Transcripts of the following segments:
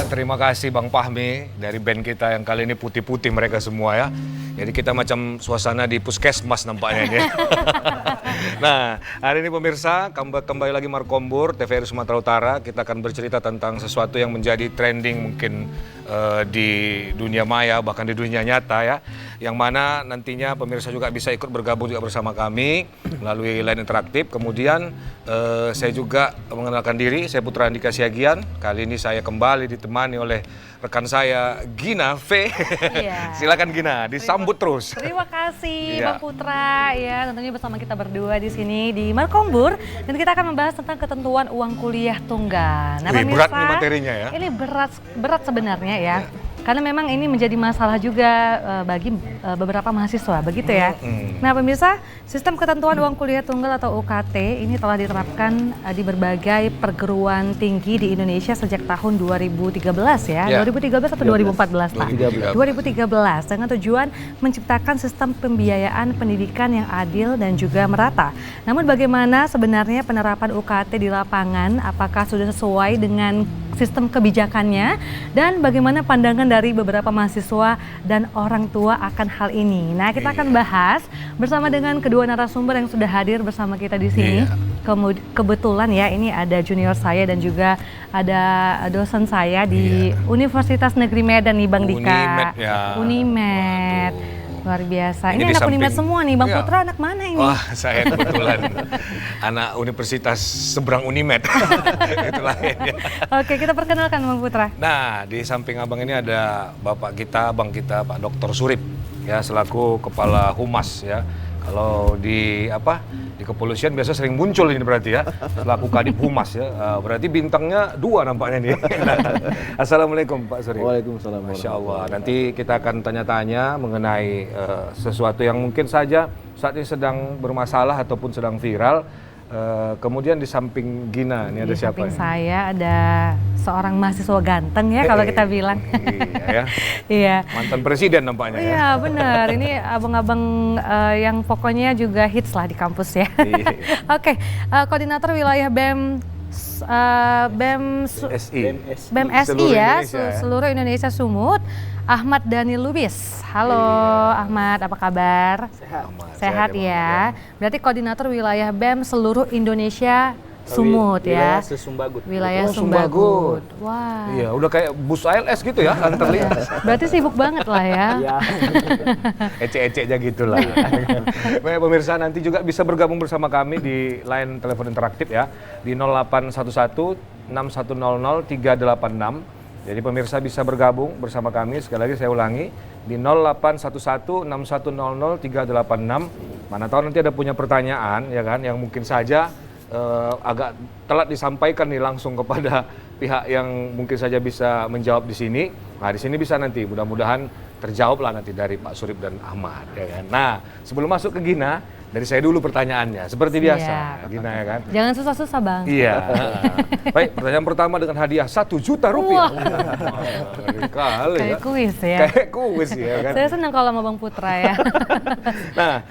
terima kasih Bang Fahmi dari band kita yang kali ini putih-putih mereka semua ya. Jadi kita macam suasana di puskesmas nampaknya ini. Nah, hari ini pemirsa, kembali lagi Markombur, TVRI Sumatera Utara. Kita akan bercerita tentang sesuatu yang menjadi trending mungkin di dunia maya, bahkan di dunia nyata ya. Yang mana nantinya pemirsa juga bisa ikut bergabung juga bersama kami melalui line interaktif. Kemudian saya juga mengenalkan diri, saya Putra Andika Siagian. Kali ini saya kembali ditemani oleh rekan saya Gina V. Iya. Silakan Gina, disambut terus. Terima kasih Iya. Bang Putra ya, tentunya bersama kita berdua di sini di Markombur dan kita akan membahas tentang ketentuan uang kuliah tunggal. Nah, Wih, pemirsa, berat nih materinya ya. Ini berat sebenarnya ya. Karena memang ini menjadi masalah juga bagi beberapa mahasiswa, begitu ya. Nah pemirsa, sistem ketentuan uang kuliah tunggal atau UKT ini telah diterapkan di berbagai perguruan tinggi di Indonesia sejak tahun 2013 ya. 2013 atau 2014 Pak? 2013 dengan tujuan menciptakan sistem pembiayaan pendidikan yang adil dan juga merata. Namun bagaimana sebenarnya penerapan UKT di lapangan? Apakah sudah sesuai dengan sistem kebijakannya dan bagaimana pandangan dari beberapa mahasiswa dan orang tua akan hal ini. Nah, kita akan bahas bersama dengan kedua narasumber yang sudah hadir bersama kita di sini. Kebetulan ya, ini ada junior saya dan juga ada dosen saya di Universitas Negeri Medan nih, Bang Dika. Unimed ya. Unimed. Luar biasa. Ini anak samping, Unimed semua nih, Bang ya. Putra anak mana ini? Wah, saya kebetulan anak universitas seberang Unimed. Itulah ya. Oke, kita perkenalkan Bang Putra. Nah, di samping abang ini ada bapak kita, abang kita, Pak Dr. Surip, ya selaku kepala humas ya. Kalau di kepolisian biasa sering muncul ini berarti ya, selaku kadip humas ya. Berarti bintangnya 2 nampaknya nih. Assalamualaikum Pak Surip. Waalaikumsalam. Masya Allah. Nanti kita akan tanya-tanya mengenai sesuatu yang mungkin saja saat ini sedang bermasalah ataupun sedang viral. Kemudian di samping Gina, ini ada siapa? Di samping saya ada seorang mahasiswa ganteng ya kalau kita bilang. Iya ya. Iya. Mantan presiden nampaknya ya. Iya benar, ini abang-abang yang pokoknya juga hits lah di kampus ya. Iya. Oke, koordinator wilayah SI. BEM SI Seluruh ya, Indonesia ya. seluruh Indonesia Sumut, Ahmad Dhani Lubis. Halo Ahmad, apa kabar? Sehat ya. Berarti koordinator wilayah BEM seluruh Indonesia Sumut ya. Wilayah Sumbagut. Wilayah Oh, Sumbagut. Wah. Iya, udah kayak bus ALS gitu ya, antar lihat. Berarti sibuk banget lah ya. Ya. Ecek-ecek aja gitu lah. Baik pemirsa, nanti juga bisa bergabung bersama kami di line telepon interaktif ya, di 0811 6100 386. Jadi pemirsa bisa bergabung bersama kami, sekali lagi saya ulangi, di 0811 6100 386. Mana tahu nanti ada punya pertanyaan ya kan, yang mungkin saja agak telat disampaikan nih langsung kepada pihak yang mungkin saja bisa menjawab di sini. Nah di sini bisa nanti mudah-mudahan terjawab lah nanti dari Pak Surip dan Ahmad ya kan. Nah sebelum masuk ke Gina, dari saya dulu pertanyaannya seperti biasa Gina ya kan. Jangan susah-susah Bang. Iya. Baik, pertanyaan pertama dengan hadiah 1 juta rupiah. Kali ya. Kayak kuis ya. Kayak kuis ya kan. Saya senang kalau sama Bang Putra ya. Nah,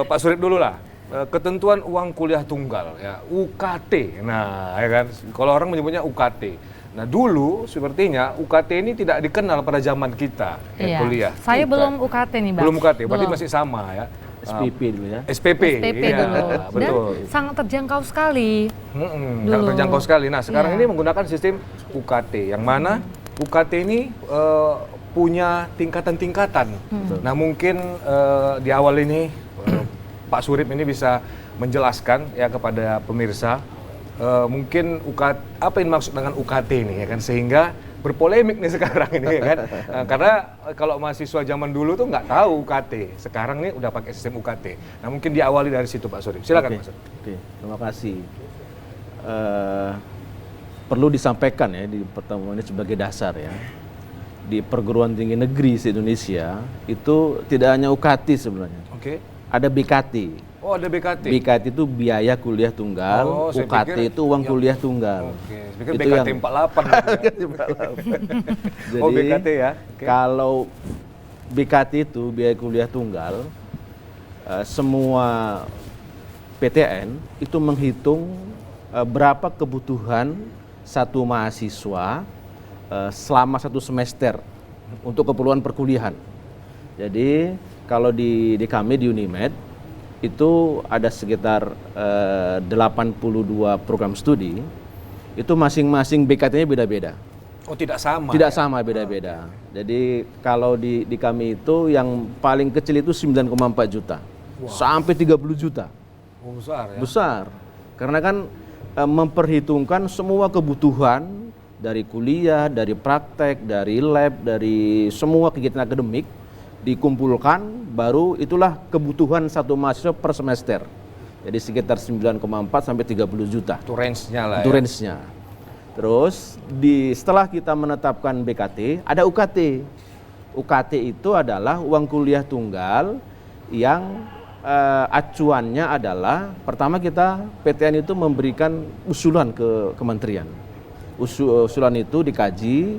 Pak Surip dulu lah. Ketentuan uang kuliah tunggal ya, UKT. Nah, ya kan. Kalau orang menyebutnya UKT. Nah, dulu sepertinya UKT ini tidak dikenal pada zaman kita Iya. kuliah. Saya Kita. belum UKT nih Bang. Belum UKT, berarti Belum. masih sama ya. SPP dulu ya. SPP. SPP iya, dulu. betul. Dan sangat terjangkau sekali. Sangat Dulu. terjangkau sekali. Nah, sekarang Iya. ini menggunakan sistem UKT, yang mana UKT ini punya tingkatan-tingkatan. Nah, mungkin di awal ini Pak Surip ini bisa menjelaskan ya kepada pemirsa mungkin UKT, apa yang maksud dengan UKT ini ya kan, sehingga berpolemik nih sekarang ini ya kan. Karena kalau mahasiswa zaman dulu tuh nggak tahu UKT, sekarang nih udah pakai sistem UKT. Nah mungkin diawali dari situ Pak Surip, silakan Pak Surip. Oke, terima kasih. Perlu disampaikan ya di pertemuan ini sebagai dasar ya. Di perguruan tinggi negeri se-Indonesia itu tidak hanya UKT sebenarnya. Oke. Ada BKT. Oh ada BKT. BKT itu biaya kuliah tunggal, Oh, saya UKT pikir itu uang kuliah tunggal. Oke, saya pikir Itu BKT yang- 48 gitu ya. Jadi Oh, BKT ya. Oke. kalau BKT itu biaya kuliah tunggal, semua PTN itu menghitung berapa kebutuhan satu mahasiswa selama 1 semester untuk keperluan perkuliahan. Jadi kalau di kami di Unimed itu ada sekitar 82 program studi, itu masing-masing BKT-nya beda-beda. Oh, tidak sama. Tidak sama, beda-beda. Jadi kalau di kami itu yang paling kecil itu 9,4 juta. Sampai 30 juta. Oh, besar ya. Besar. Karena kan memperhitungkan semua kebutuhan dari kuliah, dari praktek, dari lab, dari semua kegiatan akademik dikumpulkan, baru itulah kebutuhan satu mahasiswa per semester. Jadi sekitar 9,4 sampai 30 juta. Itu range-nya lah. Itu range-nya. Terus setelah kita menetapkan BKT, ada UKT. UKT itu adalah uang kuliah tunggal yang acuannya adalah pertama kita PTN itu memberikan usulan ke kementerian. Usulan itu dikaji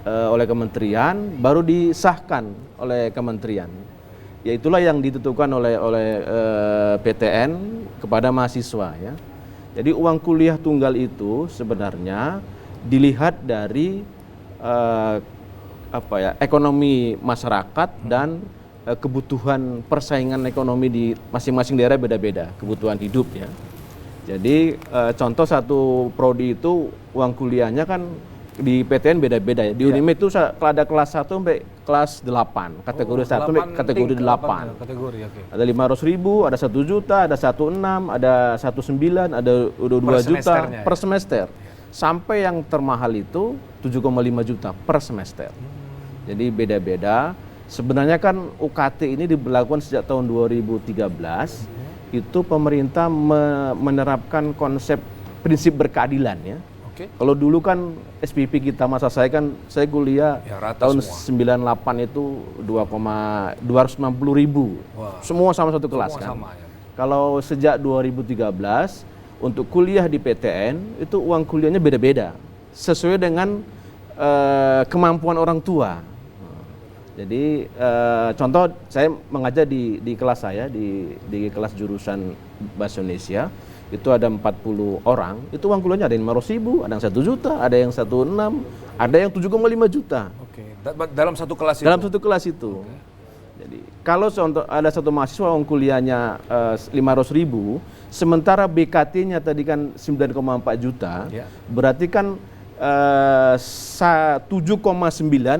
oleh kementerian, baru disahkan oleh kementerian. Ya itulah yang ditentukan oleh PTN kepada mahasiswa ya. Jadi uang kuliah tunggal itu sebenarnya dilihat dari ekonomi masyarakat dan kebutuhan persaingan ekonomi di masing-masing daerah beda-beda, kebutuhan hidup ya. Jadi contoh satu prodi itu uang kuliahnya kan di PTN beda-beda ya. Di Unimed itu ada kelas 1 sampai kelas 8, kategori 1 sampai kategori 8. Kategori, oke. Ada 500.000, ada 1 juta, ada 1,6, ada 1,9, ada 2 juta per semester. Sampai yang termahal itu 7,5 juta per semester. Jadi beda-beda. Sebenarnya kan UKT ini diberlakukan sejak tahun 2013. Itu pemerintah menerapkan konsep prinsip berkeadilan ya. Kalau dulu kan SPP kita masa saya saya kuliah ya, tahun semua. 98 itu 2,250.000. Semua sama satu kelas kan. Sama, ya. Kalau sejak 2013 untuk kuliah di PTN itu uang kuliahnya beda-beda sesuai dengan kemampuan orang tua. Jadi contoh saya mengajar di kelas saya di kelas jurusan Bahasa Indonesia. Itu ada 40 orang, itu uang kuliahnya ada yang 500.000, ada yang 1 juta, ada yang 1,6, ada yang 7,5 juta. Oke. Dalam satu kelas itu? Dalam satu kelas itu. Okay. Jadi kalau contoh ada satu mahasiswa uang kuliahnya 500.000, sementara BKT-nya tadi kan 9,4 juta, berarti kan 7,9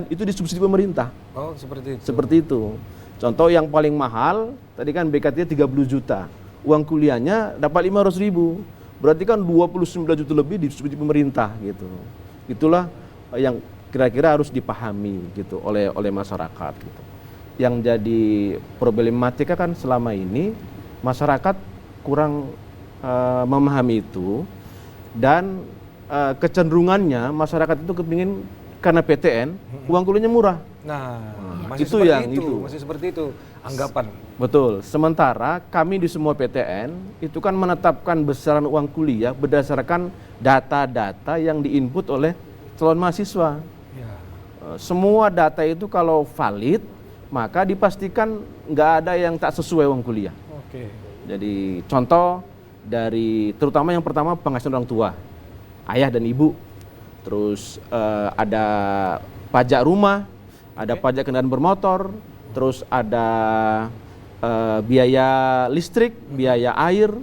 itu disubsidi pemerintah. Oh, seperti itu. Seperti itu. Contoh yang paling mahal, tadi kan BKT-nya 30 juta. Uang kuliahnya dapat 500.000, berarti kan 29 juta lebih disubsidi pemerintah gitu. Itulah yang kira-kira harus dipahami gitu oleh masyarakat gitu. Yang jadi problematika kan selama ini masyarakat kurang memahami itu, dan kecenderungannya masyarakat itu kepingin karena PTN uang kuliahnya murah. Masih itu yang masih seperti itu anggapan. Betul. Sementara kami di semua PTN itu kan menetapkan besaran uang kuliah berdasarkan data-data yang diinput oleh calon mahasiswa. Ya. Semua data itu kalau valid, maka dipastikan nggak ada yang tak sesuai uang kuliah. Oke. Jadi contoh dari terutama yang pertama penghasilan orang tua, ayah dan ibu. Terus ada pajak rumah, ada pajak kendaraan bermotor, terus ada biaya listrik, biaya air,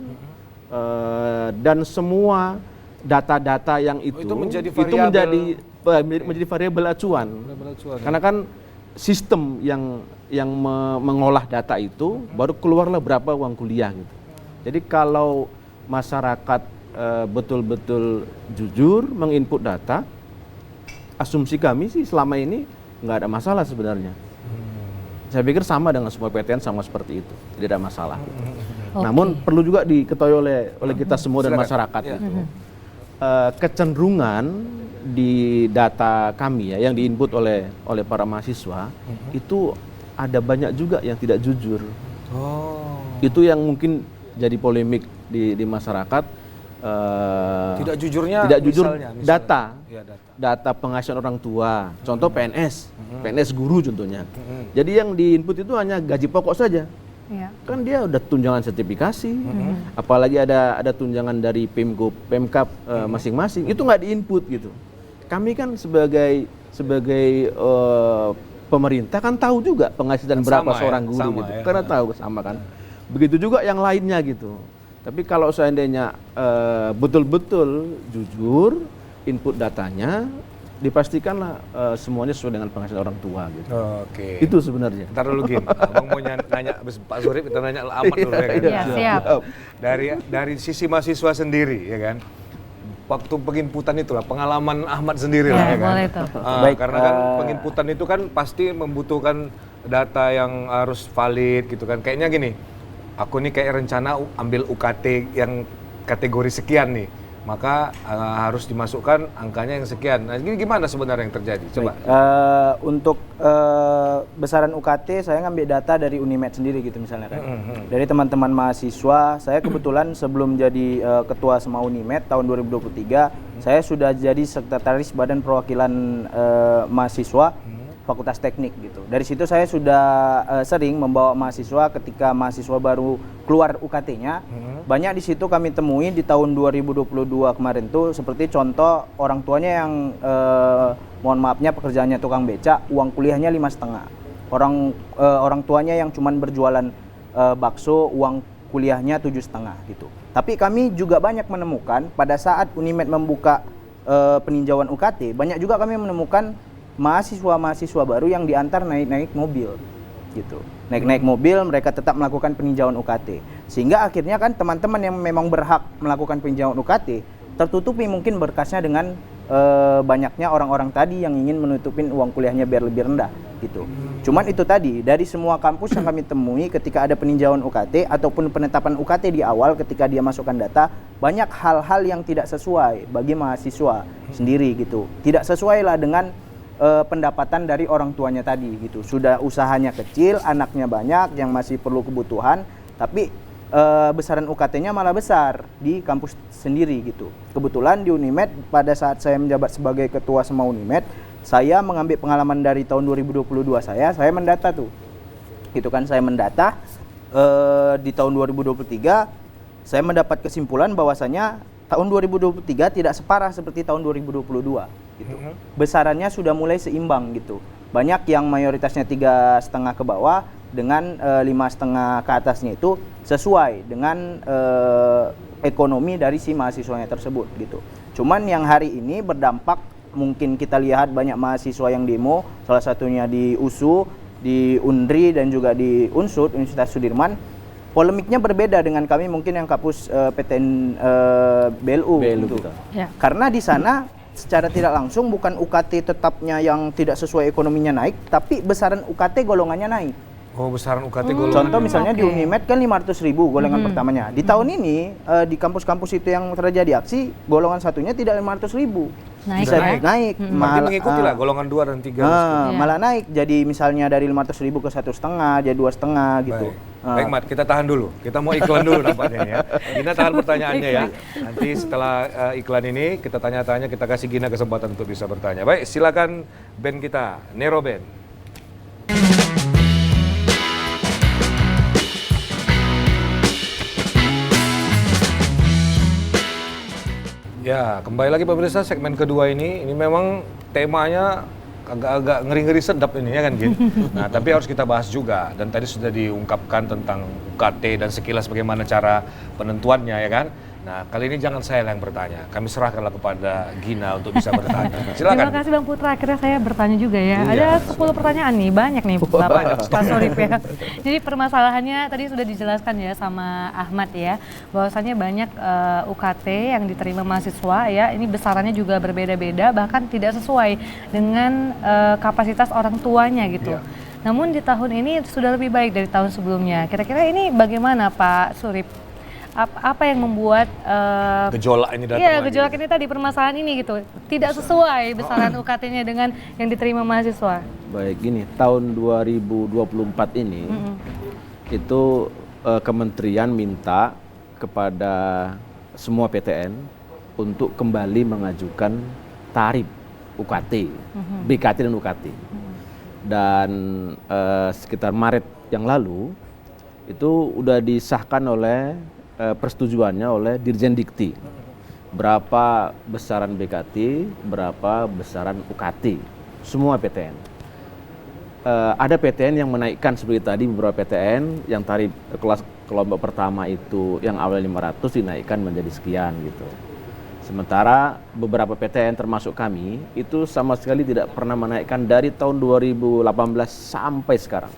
dan semua data-data yang itu menjadi variabel acuan. Karena kan sistem yang mengolah data itu baru keluarlah berapa uang kuliah gitu. Jadi kalau masyarakat betul-betul jujur menginput data, asumsi kami sih selama ini nggak ada masalah sebenarnya. Saya pikir sama dengan semua PTN sama seperti itu, tidak ada masalah. Namun perlu juga diketahui oleh kita semua dan masyarakat itu. Kecenderungan di data kami ya yang diinput oleh para mahasiswa itu ada banyak juga yang tidak jujur. Itu yang mungkin jadi polemik di masyarakat. Tidak jujur data penghasilan orang tua, contoh PNS guru contohnya. Jadi yang diinput itu hanya gaji pokok saja. Kan dia udah tunjangan sertifikasi, apalagi ada tunjangan dari Pemkap masing-masing, itu nggak diinput gitu. kami kan sebagai pemerintah kan tahu juga penghasilan berapa seorang guru gitu. Karena tahu sama kan. Begitu juga yang lainnya gitu. Tapi kalau seandainya betul-betul jujur input datanya, dipastikanlah semuanya sesuai dengan penghasilan orang tua gitu. Oke. Itu sebenarnya. Ntar dulu Gin, Abang mau nanya Pak Surip, kita nanya Ahmad dulu ya kan. Iya, siap. Dari sisi mahasiswa sendiri ya kan. Waktu penginputan itulah pengalaman Ahmad sendiri lah ya kan. Boleh tuh. Karena kan penginputan itu kan pasti membutuhkan data yang harus valid gitu kan. Kayaknya gini, aku nih kayak rencana ambil UKT yang kategori sekian nih, maka harus dimasukkan angkanya yang sekian. Nah, ini gimana sebenarnya yang terjadi? Coba. Untuk besaran UKT saya ngambil data dari Unimed sendiri gitu misalnya kan. Dari teman-teman mahasiswa, saya kebetulan sebelum jadi ketua Sema Unimed tahun 2023, saya sudah jadi sekretaris Badan Perwakilan Mahasiswa Fakultas Teknik gitu. Dari situ saya sudah sering membawa mahasiswa ketika mahasiswa baru keluar UKT-nya. Banyak di situ kami temui di tahun 2022 kemarin tuh seperti contoh orang tuanya yang mohon maafnya pekerjaannya tukang beca, uang kuliahnya 5,5. Orang tuanya yang cuman berjualan bakso, uang kuliahnya 7,5 gitu. Tapi kami juga banyak menemukan pada saat Unimed membuka peninjauan UKT, banyak juga kami menemukan mahasiswa baru yang diantar naik mobil gitu. Naik mobil, mereka tetap melakukan peninjauan UKT. Sehingga akhirnya kan teman-teman yang memang berhak melakukan peninjauan UKT tertutupi mungkin berkasnya dengan banyaknya orang-orang tadi yang ingin menutupin uang kuliahnya biar lebih rendah gitu. Cuman itu tadi, dari semua kampus yang kami temui ketika ada peninjauan UKT ataupun penetapan UKT di awal ketika dia masukkan data, banyak hal-hal yang tidak sesuai bagi mahasiswa sendiri gitu. Tidak sesuai lah dengan pendapatan dari orang tuanya tadi gitu. Sudah usahanya kecil, anaknya banyak yang masih perlu kebutuhan, tapi besaran UKT-nya malah besar di kampus sendiri gitu. Kebetulan di Unimed pada saat saya menjabat sebagai ketua Sema Unimed, saya mengambil pengalaman dari tahun 2022 saya mendata tuh. Gitu kan, saya mendata di tahun 2023 saya mendapat kesimpulan bahwasanya tahun 2023 tidak separah seperti tahun 2022 gitu. Besarannya sudah mulai seimbang gitu. Banyak yang mayoritasnya 3,5 ke bawah dengan 5,5 ke atasnya itu sesuai dengan ekonomi dari si mahasiswanya tersebut gitu. Cuman yang hari ini berdampak, mungkin kita lihat banyak mahasiswa yang demo, salah satunya di USU, di UNDRI dan juga di UNSUD, Universitas Sudirman. Polemiknya berbeda dengan kami mungkin yang kampus PTN BLU gitu. Ya. Karena di sana secara tidak langsung bukan UKT tetapnya yang tidak sesuai ekonominya naik, tapi besaran UKT golongannya naik. Oh, besaran UKT golongan. Contoh misalnya di Unimed kan 500.000 golongan pertamanya. Di tahun ini di kampus-kampus itu yang terjadi aksi, golongan satunya tidak 500.000. Naik, bisa naik. Berarti mengikuti lah golongan 2 dan 3. Malah naik. Jadi misalnya dari 500.000 ke 1,5, jadi 2,5 gitu. Baik Mat, kita tahan dulu. Kita mau iklan dulu nampaknya ya. Gina tahan pertanyaannya ya. Nanti setelah iklan ini kita tanya-tanya, kita kasih Gina kesempatan untuk bisa bertanya. Baik, silakan band kita, Nero Band. Ya, kembali lagi pemirsa segmen kedua ini memang temanya agak-agak ngeri-ngeri sedap ini ya kan Gin. Nah, tapi harus kita bahas juga dan tadi sudah diungkapkan tentang UKT dan sekilas bagaimana cara penentuannya ya kan. Nah, kali ini jangan saya yang bertanya, kami serahkanlah kepada Gina untuk bisa bertanya. Silakan. Terima kasih Bang Putra, akhirnya saya bertanya juga ya. Ada 10 pertanyaan nih, banyak nih Bapak Pak Surip ya. Jadi permasalahannya tadi sudah dijelaskan ya sama Ahmad ya, bahwasannya banyak UKT yang diterima mahasiswa ya, ini besarannya juga berbeda-beda, bahkan tidak sesuai dengan kapasitas orang tuanya gitu. Yeah. Namun di tahun ini sudah lebih baik dari tahun sebelumnya. Kira-kira ini bagaimana Pak Surip? Apa yang membuat gejolak ini datang? Iya, gejolak ini tadi, permasalahan ini gitu, tidak sesuai besaran UKT-nya dengan yang diterima mahasiswa. Baik, gini, tahun 2024 ini itu kementerian minta kepada semua PTN untuk kembali mengajukan tarif UKT, BKT dan UKT. Dan sekitar Maret yang lalu itu udah disahkan oleh persetujuannya oleh Dirjen Dikti. berapa besaran BKT, berapa besaran UKT, semua PTN. Ada PTN yang menaikkan seperti tadi, beberapa PTN yang tarif kelas kelompok pertama itu yang awalnya 500 dinaikkan menjadi sekian gitu. Sementara beberapa PTN termasuk kami itu sama sekali tidak pernah menaikkan dari tahun 2018 sampai sekarang.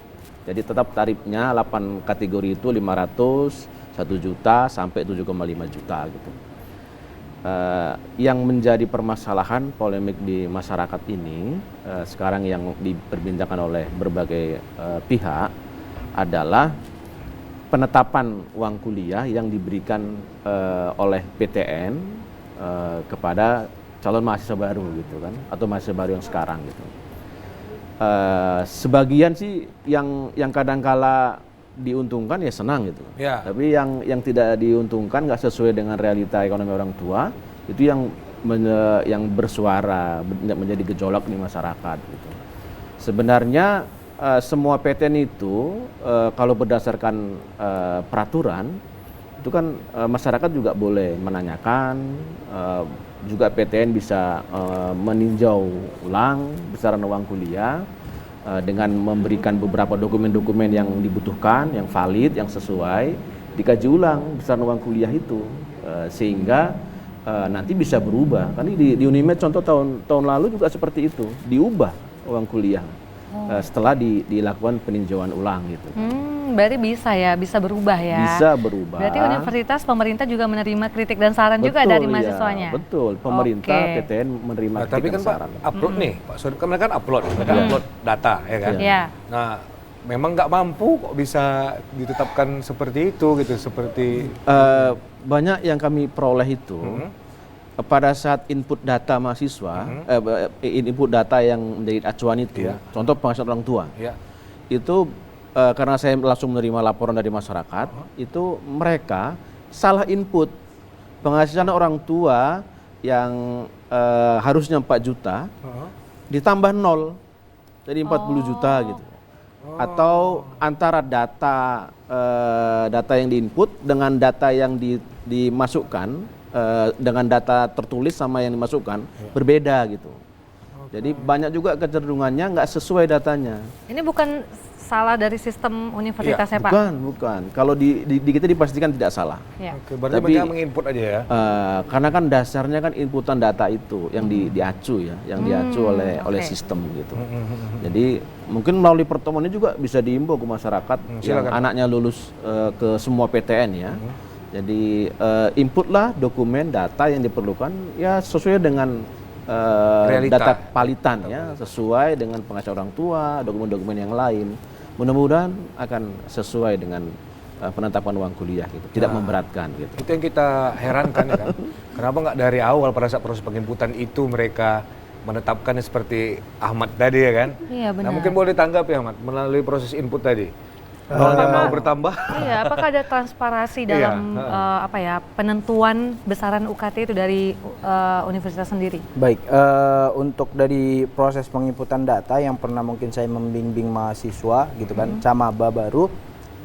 Jadi tetap tarifnya 8 kategori itu 500, 1 juta sampai 7,5 juta gitu. Yang menjadi permasalahan polemik di masyarakat ini sekarang yang diperbincangkan oleh berbagai pihak adalah penetapan uang kuliah yang diberikan oleh PTN kepada calon mahasiswa baru gitu kan, atau mahasiswa baru yang sekarang gitu. Sebagian sih yang kadangkala diuntungkan ya senang gitu. Ya. Tapi yang tidak diuntungkan, nggak sesuai dengan realita ekonomi orang tua, itu yang bersuara menjadi gejolak di masyarakat gitu. Sebenarnya semua PTN itu kalau berdasarkan peraturan itu kan masyarakat juga boleh menanyakan, juga PTN bisa meninjau ulang besaran uang kuliah dengan memberikan beberapa dokumen-dokumen yang dibutuhkan, yang valid, yang sesuai, dikaji ulang besaran uang kuliah itu sehingga nanti bisa berubah. Kan di Unimed contoh tahun lalu juga seperti itu, diubah uang kuliah setelah dilakukan peninjauan ulang gitu. Berarti bisa berubah ya. Bisa berubah. Berarti universitas, pemerintah juga menerima kritik dan saran juga dari mahasiswanya. Betul, pemerintah, PTN menerima kritik tapi kan dan saran. Pak upload nih, Pak Surip kan mereka kan upload data ya kan. Iya. Nah, memang nggak mampu kok bisa ditetapkan seperti itu gitu, seperti banyak yang kami peroleh itu pada saat input data mahasiswa, input data yang menjadi acuan itu, contoh penghasilan orang tua, itu karena saya langsung menerima laporan dari masyarakat, itu mereka salah input penghasilan orang tua yang harusnya 4 juta, ditambah 0, jadi 40 juta gitu. Atau antara data yang diinput dengan data yang dimasukkan, dengan data tertulis sama yang dimasukkan berbeda gitu. Jadi banyak juga kecenderungannya nggak sesuai datanya. Ini bukan salah dari sistem universitas ya Pak? Bukan. Kalau di kita dipastikan tidak salah. Ya. Oke, berarti mereka menginput aja ya? Karena kan dasarnya kan inputan data itu yang diacu ya, yang diacu oleh sistem gitu. Jadi mungkin melalui pertemuan ini juga bisa diimbau ke masyarakat yang anaknya lulus ke semua PTN ya. Jadi inputlah dokumen data yang diperlukan ya sesuai dengan data palitan ya, sesuai dengan penghasilan orang tua, dokumen-dokumen yang lain. Mudah-mudahan akan sesuai dengan penetapan uang kuliah gitu, tidak memberatkan gitu. Itu yang kita herankan ya kan. Kenapa nggak dari awal pada saat proses penginputan itu mereka menetapkannya seperti Ahmad tadi ya kan? Iya benar. Nah mungkin boleh ditanggapi Ahmad melalui proses input tadi. Nolnya mau bertambah? Iya, apakah ada transparansi dalam penentuan besaran UKT itu dari universitas sendiri? Baik, untuk dari proses penginputan data yang pernah mungkin saya membimbing mahasiswa gitu kan, camaba baru,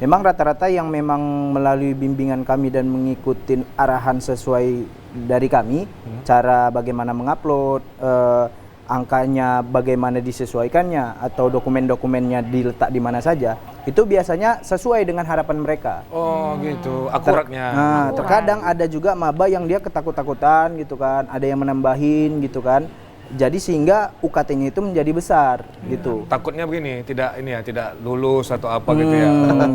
memang rata-rata yang memang melalui bimbingan kami dan mengikuti arahan sesuai dari kami, cara bagaimana mengupload, angkanya bagaimana disesuaikannya, atau dokumen-dokumennya diletak di mana saja, itu biasanya sesuai dengan harapan mereka. Oh gitu, akuratnya. Terkadang ada juga maba yang dia ketakut-takutan gitu kan, ada yang menambahin gitu kan, jadi sehingga UKT-nya itu menjadi besar gitu. Takutnya begini, tidak lulus atau apa gitu ya.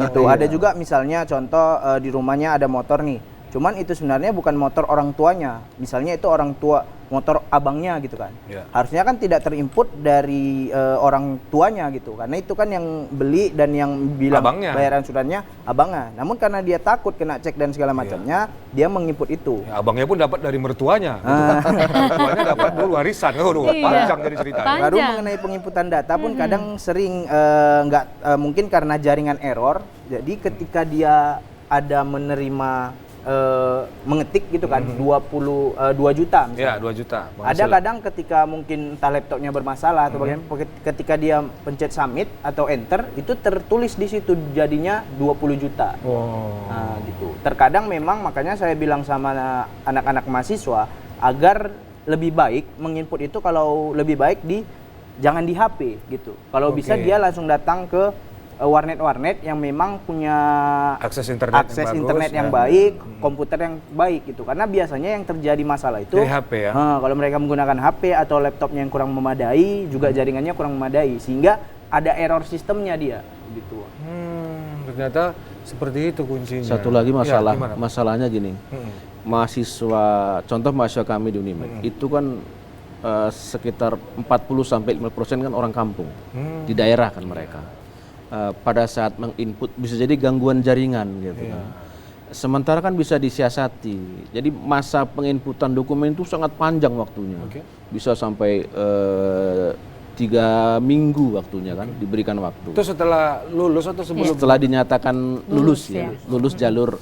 Gitu. Ada juga misalnya contoh di rumahnya ada motor nih, cuman itu sebenarnya bukan motor orang tuanya, misalnya itu orang tua motor abangnya gitu kan. Harusnya kan tidak terinput dari orang tuanya gitu, karena itu kan yang beli dan yang bilang abangnya, bayaran suratnya abangnya. Namun karena dia takut kena cek dan segala macamnya, dia menginput itu. Ya, abangnya pun dapat dari mertuanya. Mertuanya dapat dulu warisan. Panjang jadi ceritanya. Baru mengenai penginputan data pun kadang sering mungkin karena jaringan error. Jadi ketika dia ada menerima mengetik gitu kan 2 juta misalnya. Ya, 2 juta. Ada kadang ketika mungkin entah laptopnya bermasalah atau bagaimana, ketika dia pencet submit atau enter itu tertulis di situ jadinya 20 juta. Nah, gitu. Terkadang memang makanya saya bilang sama anak-anak mahasiswa agar lebih baik menginput itu kalau lebih baik jangan di HP gitu. Kalau bisa dia langsung datang ke warnet-warnet yang memang punya akses internet yang baik, komputer yang baik gitu. Karena biasanya yang terjadi masalah itu dari HP ya. Kalau mereka menggunakan HP atau laptopnya yang kurang memadai, juga jaringannya kurang memadai, sehingga ada error sistemnya dia gitu. Ternyata seperti itu kuncinya. Satu lagi Ya, masalahnya gini. Mahasiswa, contoh mahasiswa kami di Unimed, itu kan sekitar 40-50% kan orang kampung. Di daerah kan mereka. Pada saat menginput bisa jadi gangguan jaringan gitu kan. Sementara kan bisa disiasati. Jadi masa penginputan dokumen itu sangat panjang waktunya. Bisa sampai 3 minggu waktunya kan, diberikan waktu. Itu setelah lulus atau sebelum? Setelah dinyatakan lulus ya. ya. Lulus jalur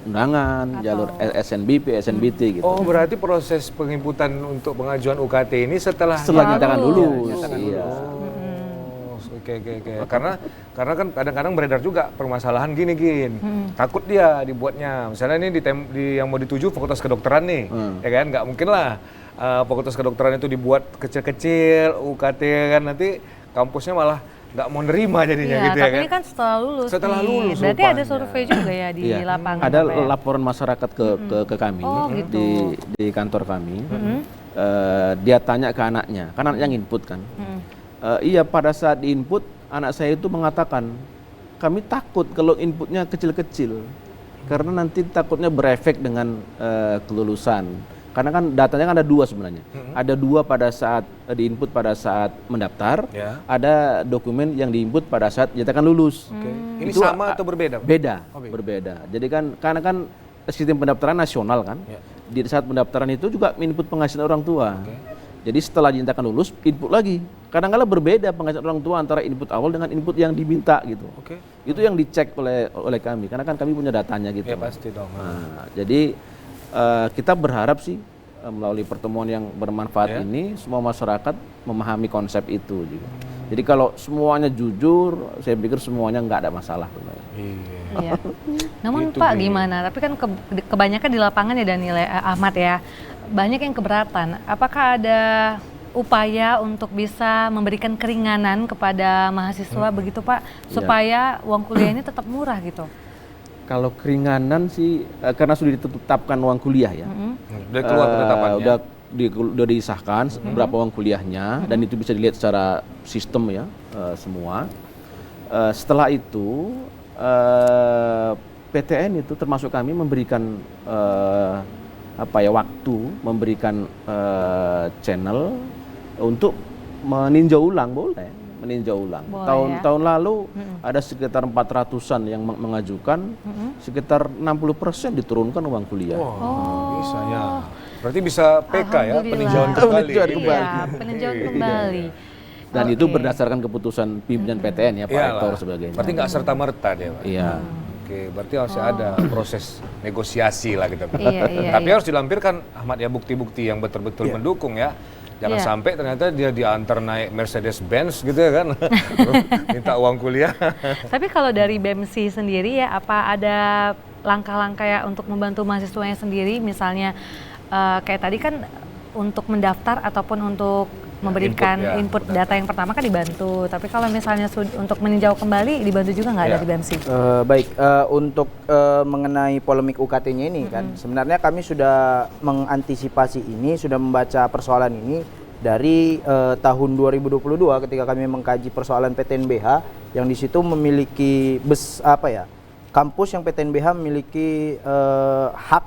undangan, jalur SNBP, SNBT gitu. Oh, berarti proses penginputan untuk pengajuan UKT ini setelah dinyatakan lulus. Iya. Oke. Karena kan kadang-kadang beredar juga permasalahan gini. Takut dia dibuatnya. Misalnya ini di yang mau dituju fakultas kedokteran nih, ya kan? Nggak mungkin lah fakultas kedokteran itu dibuat kecil-kecil UKT kan, nanti kampusnya malah nggak mau nerima jadinya gitu ya kan? Tapi ini kan setelah lulus. Setelah lulus. Berarti rupanya ada survei juga ya di lapangan. Ada laporan masyarakat ke kami gitu. di kantor kami. Dia tanya ke anaknya, kan anaknya yang input kan. Iya, pada saat diinput anak saya itu mengatakan kami takut kalau inputnya kecil-kecil karena nanti takutnya berefek dengan kelulusan. Karena kan datanya kan ada 2 sebenarnya. Ada 2 pada saat diinput pada saat mendaftar, ada dokumen yang diinput pada saat dinyatakan lulus. Ini Itu sama atau berbeda? Berbeda. Jadi kan karena kan sistem pendaftaran nasional kan. Di saat pendaftaran itu juga input penghasilan orang tua. Jadi setelah dinyatakan lulus, input lagi. Kadang-kadang berbeda penghasilan orang tua antara input awal dengan input yang diminta gitu. Itu yang dicek oleh kami, karena kan kami punya datanya gitu. Ya pasti dong. Nah, jadi kita berharap sih melalui pertemuan yang bermanfaat ini, semua masyarakat memahami konsep itu juga. Jadi kalau semuanya jujur, saya pikir semuanya nggak ada masalah. Iya. Namun Pak gimana? Tapi kan kebanyakan di lapangan ya Daniel Ahmad ya, banyak yang keberatan. Apakah ada upaya untuk bisa memberikan keringanan kepada mahasiswa begitu Pak, supaya uang kuliah ini tetap murah gitu? Kalau keringanan sih karena sudah ditetapkan uang kuliah ya. Udah keluar penetapannya. Udah disahkan berapa uang kuliahnya dan itu bisa dilihat secara sistem ya semua. Setelah itu PTN itu termasuk kami memberikan waktu, memberikan channel untuk meninjau ulang, meninjau ulang. Tahun lalu ada sekitar 400-an yang mengajukan, sekitar 60% diturunkan uang kuliah. Bisa ya. Berarti bisa PK ya, peninjauan kembali. Peninjauan kembali. Dan itu berdasarkan keputusan pimpinan PTN ya, Pak Rektor sebagainya. Berarti nggak serta-merta dia, Pak? Iya. Oke, berarti harus ada proses negosiasi lah kita. Iya, Tapi harus dilampirkan, Ahmad ya, bukti-bukti yang betul-betul mendukung ya. Jangan sampai ternyata dia diantar naik Mercedes-Benz gitu ya kan, minta uang kuliah. Tapi kalau dari BEMSI sendiri ya, apa ada langkah-langkah ya untuk membantu mahasiswanya sendiri, misalnya kayak tadi kan untuk mendaftar ataupun untuk memberikan input data yang pertama kan dibantu, tapi kalau misalnya untuk meninjau kembali dibantu juga nggak dari BEMSI? Untuk mengenai polemik UKT-nya ini kan, sebenarnya kami sudah mengantisipasi ini, sudah membaca persoalan ini dari tahun 2022 ketika kami mengkaji persoalan PTNBH yang di situ memiliki kampus yang PTNBH memiliki hak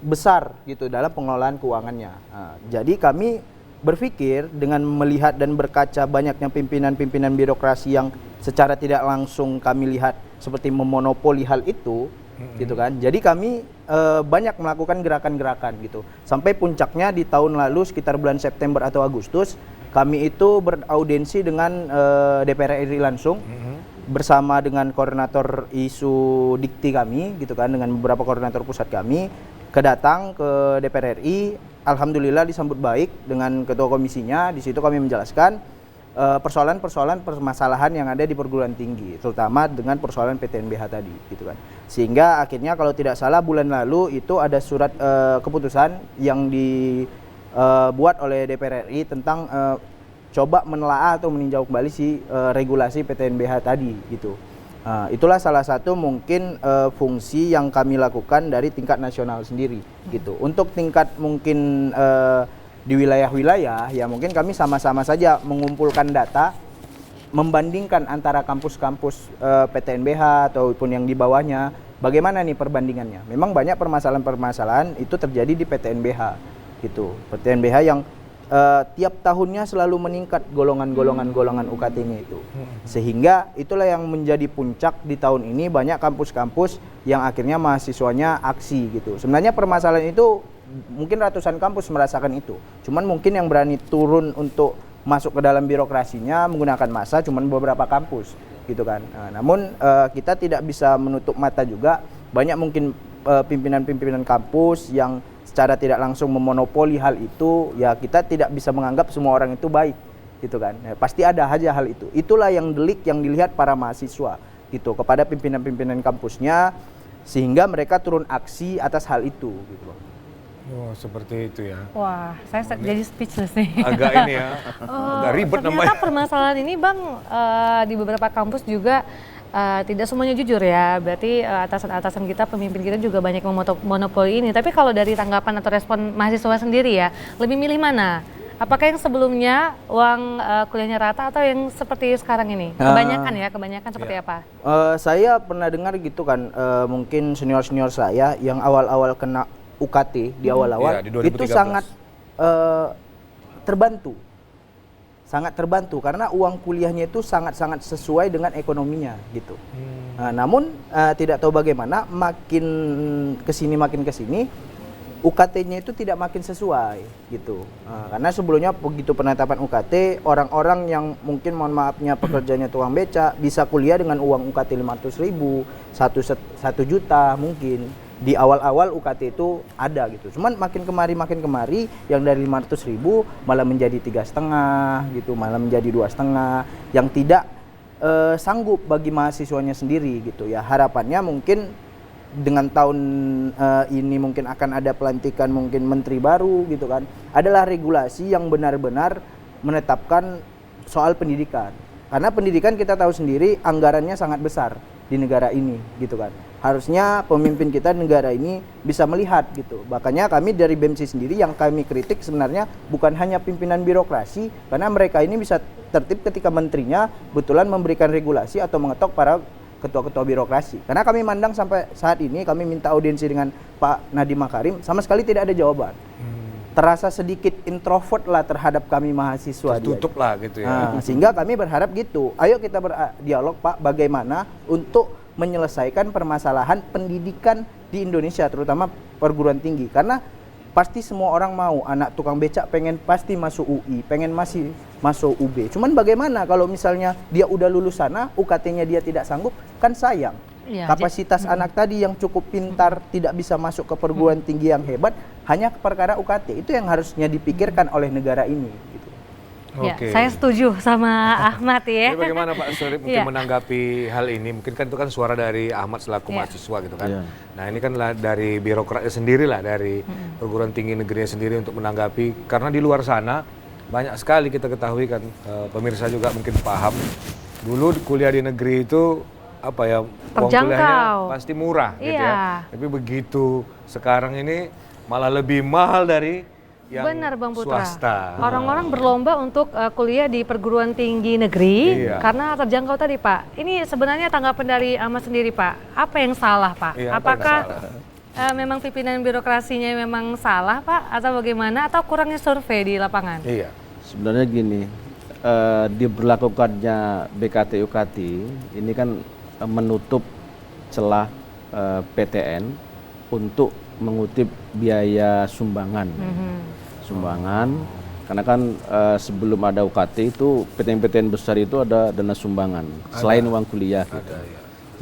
besar gitu dalam pengelolaan keuangannya. Jadi kami berpikir dengan melihat dan berkaca banyaknya pimpinan-pimpinan birokrasi yang secara tidak langsung kami lihat seperti memonopoli hal itu, gitu kan. Jadi kami banyak melakukan gerakan-gerakan gitu. Sampai puncaknya di tahun lalu sekitar bulan September atau Agustus, kami itu beraudiensi dengan DPR RI langsung bersama dengan koordinator isu dikti kami gitu kan, dengan beberapa koordinator pusat kami kedatang ke DPR RI. Alhamdulillah disambut baik dengan ketua komisinya. Di situ kami menjelaskan persoalan-persoalan permasalahan yang ada di perguruan tinggi, terutama dengan persoalan PTNBH tadi gitu kan. Sehingga akhirnya kalau tidak salah bulan lalu itu ada surat keputusan yang dibuat oleh DPR RI tentang coba menelaah atau meninjau kembali si regulasi PTNBH tadi gitu. Itulah salah satu mungkin fungsi yang kami lakukan dari tingkat nasional sendiri gitu. Untuk tingkat mungkin di wilayah-wilayah ya mungkin kami sama-sama saja mengumpulkan data, membandingkan antara kampus-kampus PTNBH ataupun yang di bawahnya, bagaimana nih perbandingannya. Memang banyak permasalahan-permasalahan itu terjadi di PTNBH gitu. PTNBH yang tiap tahunnya selalu meningkat golongan UKT-nya itu. Sehingga itulah yang menjadi puncak di tahun ini, banyak kampus-kampus yang akhirnya mahasiswanya aksi gitu. Sebenarnya permasalahan itu mungkin ratusan kampus merasakan itu. Cuman mungkin yang berani turun untuk masuk ke dalam birokrasinya menggunakan massa cuman beberapa kampus gitu kan. Namun kita tidak bisa menutup mata juga, banyak mungkin pimpinan-pimpinan kampus yang secara tidak langsung memonopoli hal itu, ya kita tidak bisa menganggap semua orang itu baik gitu kan. Pasti ada aja hal itu. Itulah yang delik yang dilihat para mahasiswa gitu kepada pimpinan-pimpinan kampusnya, sehingga mereka turun aksi atas hal itu gitu. Oh, seperti itu ya. Wah, saya jadi speechless nih. Agak ini ya, agak ribet namanya. Ternyata permasalahan ini Bang di beberapa kampus juga tidak semuanya jujur ya. Berarti atasan-atasan kita, pemimpin kita juga banyak monopoli ini. Tapi kalau dari tanggapan atau respon mahasiswa sendiri ya, lebih milih mana? Apakah yang sebelumnya uang kuliahnya rata atau yang seperti sekarang ini? Kebanyakan seperti apa? Saya pernah dengar gitu kan, mungkin senior-senior saya yang awal-awal kena UKT di awal-awal itu sangat terbantu. Sangat terbantu karena uang kuliahnya itu sangat-sangat sesuai dengan ekonominya gitu. Namun tidak tahu bagaimana makin kesini UKT-nya itu tidak makin sesuai gitu. Karena sebelumnya begitu penetapan UKT, orang-orang yang mungkin mohon maafnya pekerjaannya tukang beca bisa kuliah dengan uang UKT 500.000, 1 juta mungkin. Di awal-awal UKT itu ada gitu. Cuman makin kemari yang dari 500.000 malah menjadi 3,5 gitu, malah menjadi 2,5 yang tidak sanggup bagi mahasiswanya sendiri gitu ya. Harapannya mungkin dengan tahun ini mungkin akan ada pelantikan mungkin menteri baru gitu kan. Adalah regulasi yang benar-benar menetapkan soal pendidikan. Karena pendidikan kita tahu sendiri anggarannya sangat besar di negara ini gitu kan. Harusnya pemimpin kita negara ini bisa melihat gitu. Makanya kami dari BEMSI sendiri yang kami kritik sebenarnya bukan hanya pimpinan birokrasi, karena mereka ini bisa tertib ketika menterinya betulan memberikan regulasi atau mengetok para ketua-ketua birokrasi. Karena kami mandang sampai saat ini, kami minta audiensi dengan Pak Nadiem Makarim, sama sekali tidak ada jawaban. Terasa sedikit introvert lah terhadap kami mahasiswa. Tertutup lah gitu ya. Sehingga kami berharap gitu, ayo kita berdialog Pak, bagaimana untuk menyelesaikan permasalahan pendidikan di Indonesia, terutama perguruan tinggi. Karena pasti semua orang mau, anak tukang becak pengen pasti masuk UI, pengen masuk UB. Cuman bagaimana kalau misalnya dia udah lulus sana, UKT-nya dia tidak sanggup, kan sayang. Ya, kapasitas anak tadi yang cukup pintar tidak bisa masuk ke perguruan tinggi yang hebat hanya perkara UKT. Itu yang harusnya dipikirkan oleh negara ini gitu. Ya, saya setuju sama Ahmad ya. Jadi bagaimana Pak Surip mungkin menanggapi hal ini? Mungkin kan itu kan suara dari Ahmad selaku mahasiswa gitu kan. Nah ini kan dari birokratnya sendiri lah, dari perguruan tinggi negerinya sendiri untuk menanggapi. Karena di luar sana banyak sekali kita ketahui kan, pemirsa juga mungkin paham. Dulu kuliah di negeri itu apa ya, uang kuliahnya pasti murah gitu ya. Tapi begitu sekarang ini malah lebih mahal dari yang benar Bang Putra. Swasta. Orang-orang berlomba untuk kuliah di perguruan tinggi negeri karena terjangkau tadi Pak. Ini sebenarnya tanggapan dari Ahmad sendiri Pak. Apa yang salah Pak? Apakah memang pimpinan birokrasinya memang salah Pak? Atau bagaimana? Atau kurangnya survei di lapangan? Iya. Sebenarnya gini, diberlakukannya BKT UKT ini kan menutup celah PTN untuk mengutip biaya sumbangan. Sumbangan Karena kan sebelum ada UKT itu PTN-PTN besar itu ada dana sumbangan selain uang kuliah. Gitu.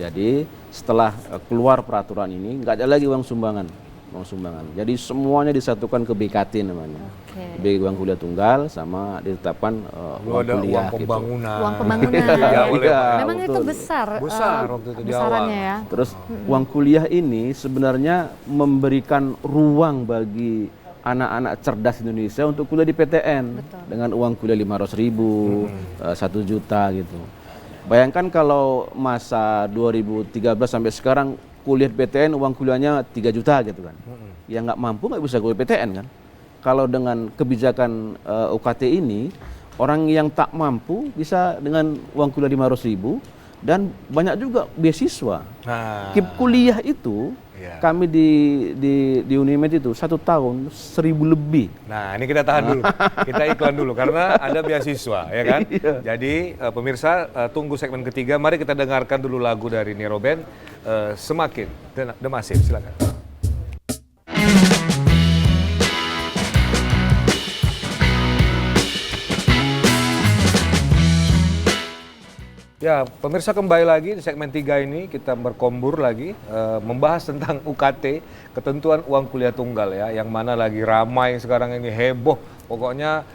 Jadi setelah keluar peraturan ini nggak ada lagi uang sumbangan. Jadi semuanya disatukan ke BKT namanya. Okay. Uang kuliah tunggal sama ditetapkan uang kuliah. Uang pembangunan. Uang pembangunan. Memang betul. Itu besar. Besar waktu itu di besarannya awal. ya. Terus uang kuliah ini sebenarnya memberikan ruang bagi anak-anak cerdas Indonesia untuk kuliah di PTN. Betul. Dengan uang kuliah 500.000, 1 juta gitu. Bayangkan kalau masa 2013 sampai sekarang kuliah PTN uang kuliahnya 3 juta gitu kan. Yang nggak mampu nggak bisa kuliah PTN kan. Kalau dengan kebijakan UKT ini, orang yang tak mampu bisa dengan uang kuliah 500.000 dan banyak juga beasiswa. KIP kuliah itu kami di Unimed itu 1 tahun 1.000 lebih. Nah ini kita tahan dulu, kita iklan dulu karena ada beasiswa ya kan. Jadi pemirsa tunggu segmen ketiga, mari kita dengarkan dulu lagu dari Nero Band, Semakin The Massive, silakan. Ya, pemirsa kembali lagi di segmen 3 ini kita berkombur lagi membahas tentang UKT, ketentuan uang kuliah tunggal ya, yang mana lagi ramai sekarang ini, heboh. Pokoknya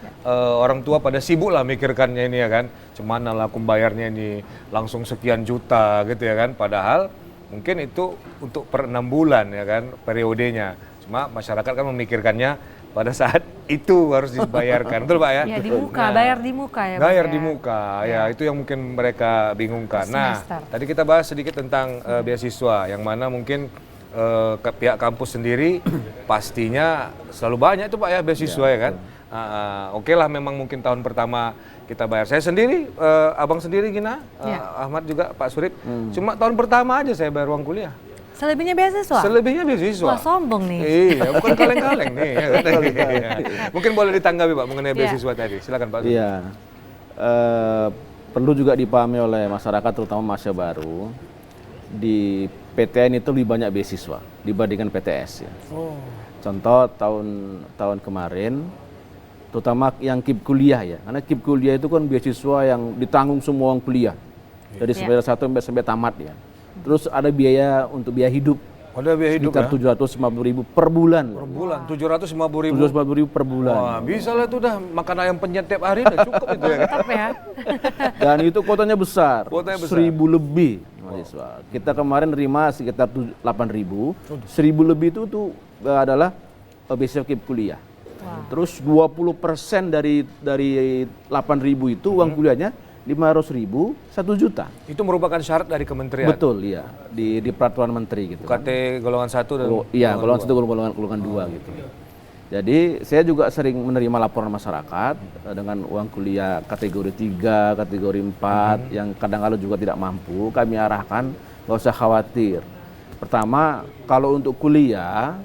orang tua pada sibuk lah mikirkannya ini ya kan, cemana lah aku bayarnya ini langsung sekian juta gitu ya kan, padahal mungkin itu untuk per 6 bulan ya kan periodenya. Cuma masyarakat kan memikirkannya pada saat itu harus dibayarkan, betul Pak ya? Ya di muka, bayar di muka ya Pak. Bayar di muka, ya itu yang mungkin mereka bingungkan. Nah, tadi kita bahas sedikit tentang beasiswa, yang mana mungkin pihak kampus sendiri pastinya selalu banyak itu Pak ya beasiswa ya kan? Oke lah memang mungkin tahun pertama kita bayar. Saya sendiri, abang sendiri Gina, Ahmad juga Pak Surip, cuma tahun pertama aja saya bayar uang kuliah. Selebihnya beasiswa? Selebihnya beasiswa. Wah sombong nih. Iya, bukan kaleng-kaleng nih. Ya, mungkin boleh ditanggapi Pak mengenai beasiswa tadi. Silakan Pak. Iya, perlu juga dipahami oleh masyarakat terutama mahasiswa baru. Di PTN itu lebih banyak beasiswa dibandingkan PTS ya. Contoh tahun kemarin, terutama yang KIP kuliah ya. Karena KIP kuliah itu kan beasiswa yang ditanggung semua orang kuliah. Dari semester 1 sampai tamat ya. Terus ada biaya untuk biaya hidup. Ada biaya hidup sekitar 750.000 per bulan. Per bulan, 750.000. 750.000 per bulan. Wah, bisa lah itu dah makan ayam penyet tiap hari udah cukup itu ya. Tetap ya. Dan itu kotanya besar. Kotanya besar. 1.000 lebih mahasiswa. Kita kemarin terima sekitar 8.000. 1.000 lebih itu tuh adalah beasiswa KIP kuliah. Terus 20% dari 8.000 itu uang kuliahnya 500.000, 1 juta. Itu merupakan syarat dari kementerian. Betul, iya. Di peraturan menteri gitu. UKT golongan 1 dan iya, golongan 1 golongan 2 gitu. Jadi saya juga sering menerima laporan masyarakat dengan uang kuliah kategori 3, kategori 4 yang kadang-kadang juga tidak mampu. Kami arahkan nggak usah khawatir. Pertama, kalau untuk kuliah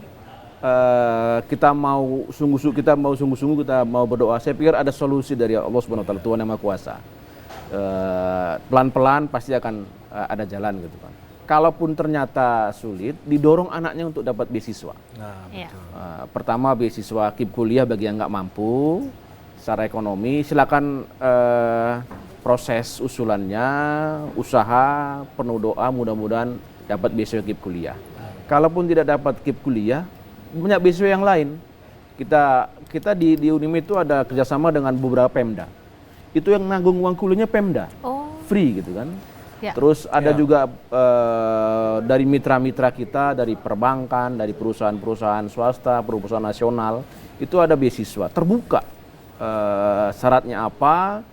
kita mau sungguh-sungguh kita mau berdoa. Saya pikir ada solusi dari Allah Subhanahu wa taala, Tuhan yang Maha Kuasa. Pelan-pelan pasti akan ada jalan gitu kan. Kalaupun ternyata sulit, didorong anaknya untuk dapat beasiswa. Nah, betul. Pertama beasiswa KIP kuliah bagi yang nggak mampu secara ekonomi, silakan proses usulannya, usaha, penuh doa, mudah-mudahan dapat beasiswa KIP kuliah. Kalaupun tidak dapat KIP kuliah, banyak beasiswa yang lain. Kita di Unimed itu ada kerjasama dengan beberapa Pemda. Itu yang nanggung uang kuliahnya Pemda, free gitu kan. Ya. Terus ada juga dari mitra-mitra kita, dari perbankan, dari perusahaan-perusahaan swasta, perusahaan nasional, itu ada beasiswa terbuka. Syaratnya apa,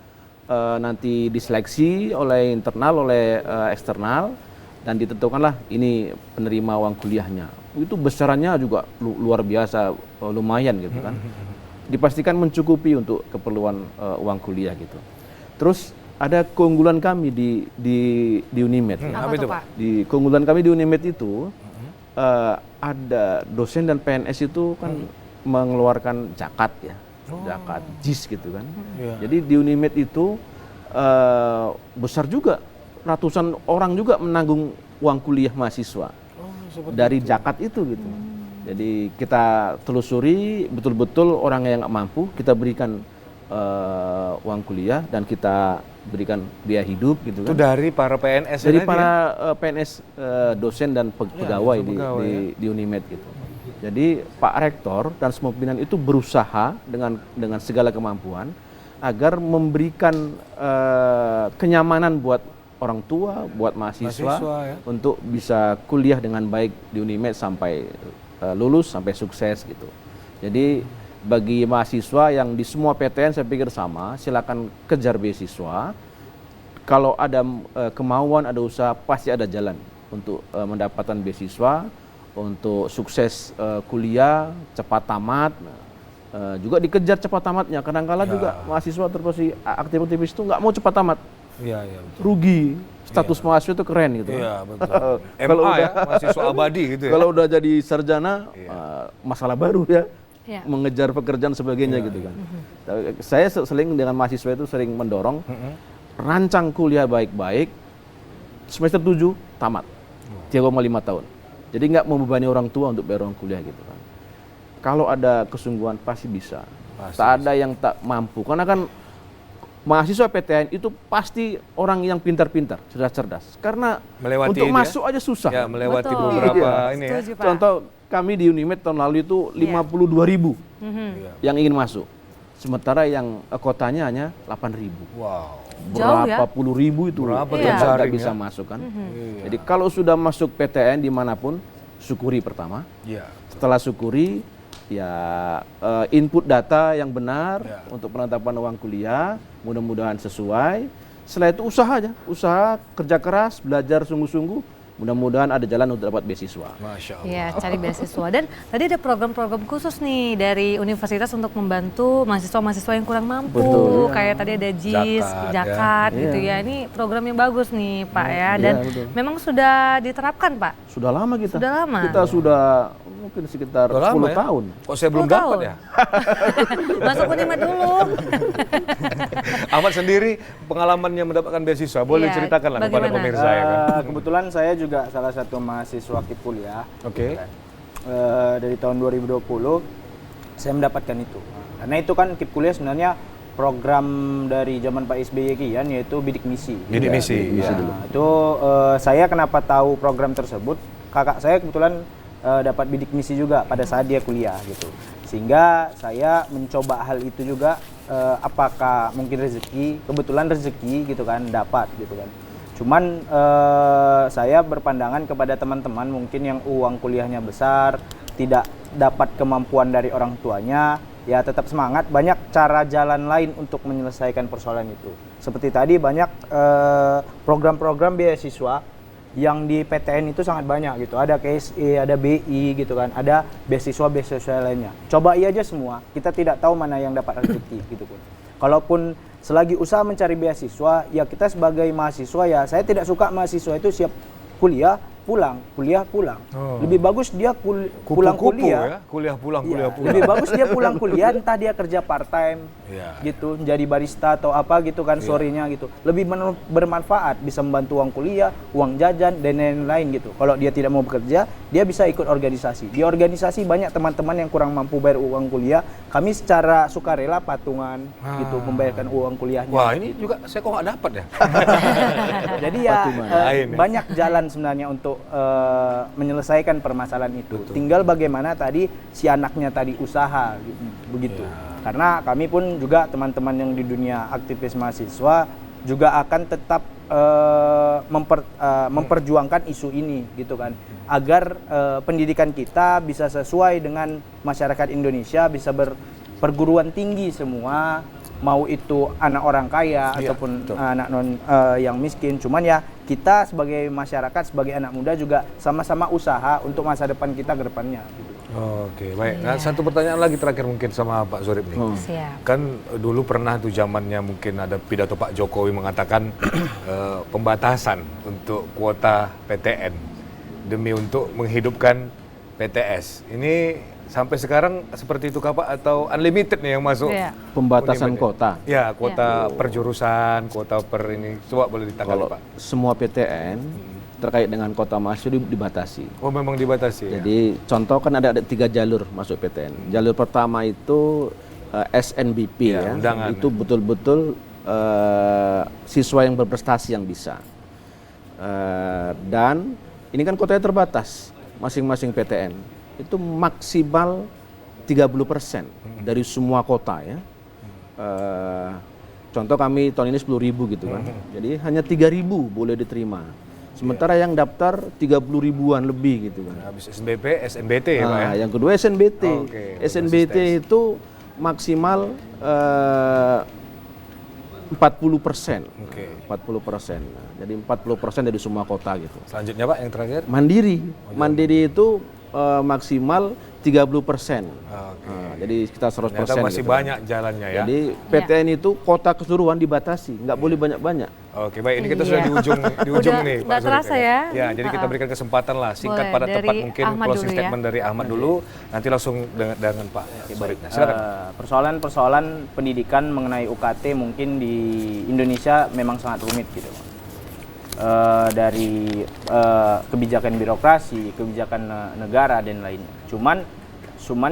nanti diseleksi oleh internal, oleh eksternal, dan ditentukanlah ini penerima uang kuliahnya. Itu besarannya juga luar biasa, lumayan gitu kan. Dipastikan mencukupi untuk keperluan uang kuliah gitu. Terus ada keunggulan kami di Unimed. Apa itu Pak? Di keunggulan kami di Unimed itu ada dosen dan PNS itu kan mengeluarkan zakat ya, zakat JIS gitu kan. Jadi di Unimed itu besar juga, ratusan orang juga menanggung uang kuliah mahasiswa dari zakat itu gitu. Jadi kita telusuri betul-betul orang yang nggak mampu, kita berikan uang kuliah dan kita berikan biaya hidup gitu Itu kan. dari para PNS Dari tadi para ya? PNS dosen dan pegawai di Unimed gitu. Jadi Pak Rektor dan semua pimpinan itu berusaha dengan segala kemampuan agar memberikan kenyamanan buat orang tua, buat mahasiswa ya. untuk bisa kuliah dengan baik di Unimed sampai lulus, sampai sukses gitu. Jadi bagi mahasiswa yang di semua PTN saya pikir sama, silakan kejar beasiswa. Kalau ada kemauan, ada usaha, pasti ada jalan untuk mendapatkan beasiswa, untuk sukses kuliah, cepat tamat. Juga dikejar cepat tamatnya. Kadang-kala juga mahasiswa terpaksa aktivis itu nggak mau cepat tamat. Iya, iya betul. Rugi. Status mahasiswa itu keren gitu. Iya, betul. Kalau MA udah ya, mahasiswa abadi gitu ya. Kalau udah jadi sarjana, masalah baru ya. Iya. Mengejar pekerjaan sebagainya gitu kan. Saya sering dengan mahasiswa itu sering mendorong rancang kuliah baik-baik, semester 7 tamat, 3,5 tahun. Jadi nggak membebani orang tua untuk bayar uang kuliah gitu kan. Kalau ada kesungguhan pasti bisa. Tak ada yang tak mampu. Karena kan mahasiswa PTN itu pasti orang yang pintar-pintar, cerdas-cerdas. Karena Melewati untuk ini masuk aja susah. Ya, melewati Betul. beberapa Iya. ini ya. Setuju, Pak. Contoh kami di Unimed tahun lalu itu 52.000 yang ingin masuk. Sementara yang kotanya hanya 8.000. Wow. Jauh ya? Berapa puluh ribu itu Berapa yang nggak tersaring bisa ya? masuk kan. Jadi kalau sudah masuk PTN dimanapun, syukuri pertama. Iya. Setelah syukuri, ya input data yang benar Ya. untuk penetapan uang kuliah, mudah-mudahan sesuai. Setelah itu usaha aja, usaha, kerja keras, belajar sungguh-sungguh. Mudah-mudahan ada jalan untuk dapat beasiswa. Masya Allah. Iya, cari beasiswa. Dan tadi ada program-program khusus nih dari universitas untuk membantu mahasiswa-mahasiswa yang kurang mampu. Betul, ya. Kayak tadi ada JIS, Zakat, Zakat ya. gitu ya. Ini program yang bagus nih Pak ya. Dan Iya, betul. memang sudah diterapkan Pak. Sudah lama kita. Sudah lama. Kita sudah mungkin sekitar Udah lama 10 ya? tahun. Kok saya belum 10 dapat tahun. ya? Masuk Unimed dulu. Ahmad sendiri pengalamannya mendapatkan beasiswa, boleh Iya, ceritakan lah kepada bagaimana? pemirsa ya kan? Kebetulan saya juga salah satu mahasiswa KIP kuliah. Oke. Dari tahun 2020 saya mendapatkan itu. Karena itu kan KIP kuliah sebenarnya program dari zaman Pak SBY Kian, yaitu bidik misi. Bidik misi. Ya, itu saya kenapa tahu program tersebut? Kakak saya kebetulan dapat bidik misi juga pada saat dia kuliah gitu. Sehingga saya mencoba hal itu juga, apakah mungkin rezeki, kebetulan rezeki gitu kan, dapat gitu kan. Cuman saya berpandangan kepada teman-teman mungkin yang uang kuliahnya besar, tidak dapat kemampuan dari orang tuanya, ya tetap semangat, banyak cara jalan lain untuk menyelesaikan persoalan itu. Seperti tadi banyak program-program beasiswa yang di PTN itu sangat banyak gitu. Ada KSE, ada BI gitu kan, ada beasiswa-beasiswa lainnya. Coba aja semua, kita tidak tahu mana yang dapat rezeki gitu pun. Kalaupun selagi usaha mencari beasiswa, ya kita sebagai mahasiswa ya, saya tidak suka mahasiswa itu siap kuliah, pulang, kuliah, pulang. Lebih bagus dia pulang Kupu-kupu kuliah. ya, kuliah pulang, Iya, kuliah pulang. lebih bagus dia pulang kuliah, entah dia kerja part time Iya. gitu, jadi barista atau apa gitu kan, sorenya gitu. Lebih bermanfaat, bisa membantu uang kuliah, uang jajan dan lain-lain gitu. Kalau dia tidak mau bekerja, dia bisa ikut organisasi. Di organisasi banyak teman-teman yang kurang mampu bayar uang kuliah, kami secara sukarela patungan gitu membayarkan uang kuliahnya. Wah, ini juga saya kok nggak dapat ya? Jadi ya Lain ya. banyak jalan sebenarnya untuk menyelesaikan permasalahan itu. Tinggal bagaimana tadi si anaknya tadi usaha gitu, begitu. Karena kami pun juga teman-teman yang di dunia aktivis mahasiswa juga akan tetap memperjuangkan isu ini gitu kan, agar pendidikan kita bisa sesuai dengan masyarakat Indonesia, bisa perguruan tinggi semua, mau itu anak orang kaya ataupun anak non yang miskin. Cuman ya kita sebagai masyarakat, sebagai anak muda juga sama-sama usaha untuk masa depan kita ke depannya gitu. Oke, baik. Nah, satu pertanyaan lagi terakhir mungkin sama Pak Zorib nih. Siap. Kan dulu pernah tuh zamannya mungkin ada pidato Pak Jokowi mengatakan pembatasan untuk kuota PTN demi untuk menghidupkan PTS. Ini sampai sekarang seperti itu Pak atau unlimited nih yang masuk? Iya. Pembatasan Unlimited. kota. Ya, kuota per jurusan, kuota per ini. Coba boleh ditanggapi Kalau Pak. semua PTN terkait dengan kota mahasiswa dibatasi. Oh, memang dibatasi ya? Jadi contoh kan ada 3 jalur masuk PTN. Jalur pertama itu SNBP ya, undangan. itu betul-betul siswa yang berprestasi yang bisa. Dan ini kan kotanya terbatas, masing-masing PTN itu maksimal 30% dari semua kota ya. Contoh kami tahun ini 10.000 gitu kan, jadi hanya 3.000 boleh diterima. Sementara yang daftar 30 ribuan lebih gitu kan. Habis SNBP, SNBT ya Pak ya? Yang kedua SNBT. Oke, SNBT itu maksimal 40%. Oke. 40%. Jadi 40% dari semua kota gitu. Selanjutnya Pak, yang terakhir? Mandiri. Mandiri itu maksimal 30%. Oke. Jadi sekitar 100%. Ternyata masih gitu. banyak jalannya ya? Jadi PTN itu kota keseluruhan dibatasi, nggak boleh banyak-banyak. Oke, baik. Ini kita sudah di ujung Udah nih, nggak Surit, terasa ya. Ya, jadi kita berikan kesempatan lah, singkat Boleh, pada tepat dari mungkin Ahmad closing dulu ya. statement dari Ahmad dulu, nanti langsung dengan Pak Surit. Silakan. Persoalan pendidikan mengenai UKT mungkin di Indonesia memang sangat rumit gitu. Dari kebijakan birokrasi, kebijakan negara dan lainnya. Cuman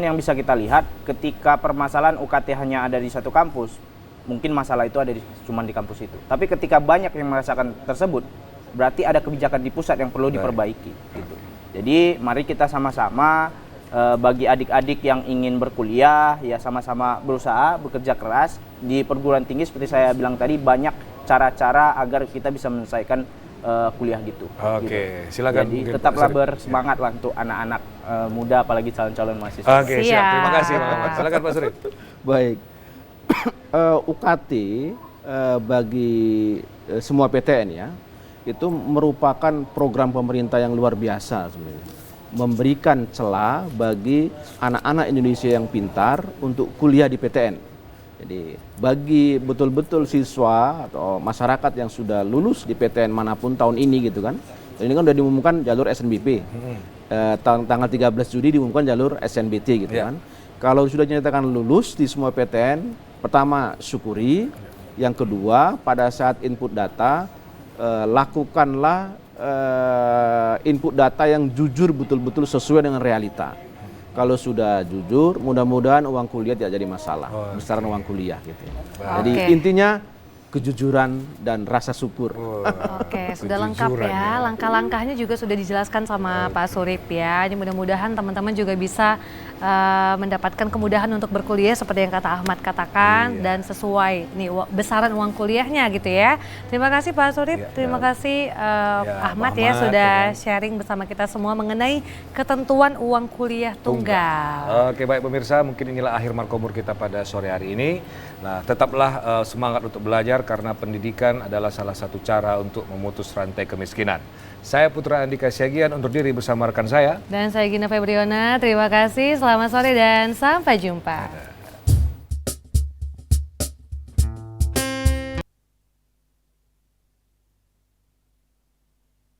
yang bisa kita lihat ketika permasalahan UKT hanya ada di satu kampus, mungkin masalah itu ada cuma di kampus itu. Tapi ketika banyak yang merasakan tersebut, berarti ada kebijakan di pusat yang perlu diperbaiki. Gitu. Jadi mari kita sama-sama bagi adik-adik yang ingin berkuliah, ya sama-sama berusaha, bekerja keras. Di perguruan tinggi seperti saya bilang tadi, banyak cara-cara agar kita bisa menyelesaikan kuliah gitu. Oke, silakan. Jadi mungkin tetaplah Pak Surit. bersemangat lah untuk anak-anak muda, apalagi calon-calon mahasiswa. Oke, siap. Terima kasih Pak Ahmad. Silakan Pak Surit. Baik. UKT bagi semua PTN ya, itu merupakan program pemerintah yang luar biasa sebenarnya. Memberikan celah bagi anak-anak Indonesia yang pintar untuk kuliah di PTN. Jadi bagi betul-betul siswa atau masyarakat yang sudah lulus di PTN manapun tahun ini gitu kan. Ini kan sudah diumumkan jalur SNBP. Tanggal 13 Juli diumumkan jalur SNBT gitu kan. Kalau sudah dinyatakan lulus di semua PTN, pertama syukuri. Yang kedua, pada saat input data lakukanlah input data yang jujur betul-betul sesuai dengan realita. Kalau sudah jujur, mudah-mudahan uang kuliah tidak jadi masalah, besaran uang kuliah gitu. Jadi intinya kejujuran dan rasa syukur. Oke, sudah lengkap ya. Langkah-langkahnya juga sudah dijelaskan sama Pak Surip ya. Jadi mudah-mudahan teman-teman juga bisa mendapatkan kemudahan untuk berkuliah seperti yang kata Ahmad katakan dan sesuai nih besaran uang kuliahnya gitu ya. Terima kasih Pak Surip, terima kasih Ahmad ya sudah sharing bersama kita semua mengenai ketentuan uang kuliah tunggal. Oke, baik pemirsa, mungkin inilah akhir Markomur kita pada sore hari ini. Nah, tetaplah semangat untuk belajar karena pendidikan adalah salah satu cara untuk memutus rantai kemiskinan. Saya Putra Andika Siagian undur diri bersama rekan saya. Dan saya Gina Febriona, terima kasih, selamat sore dan sampai jumpa.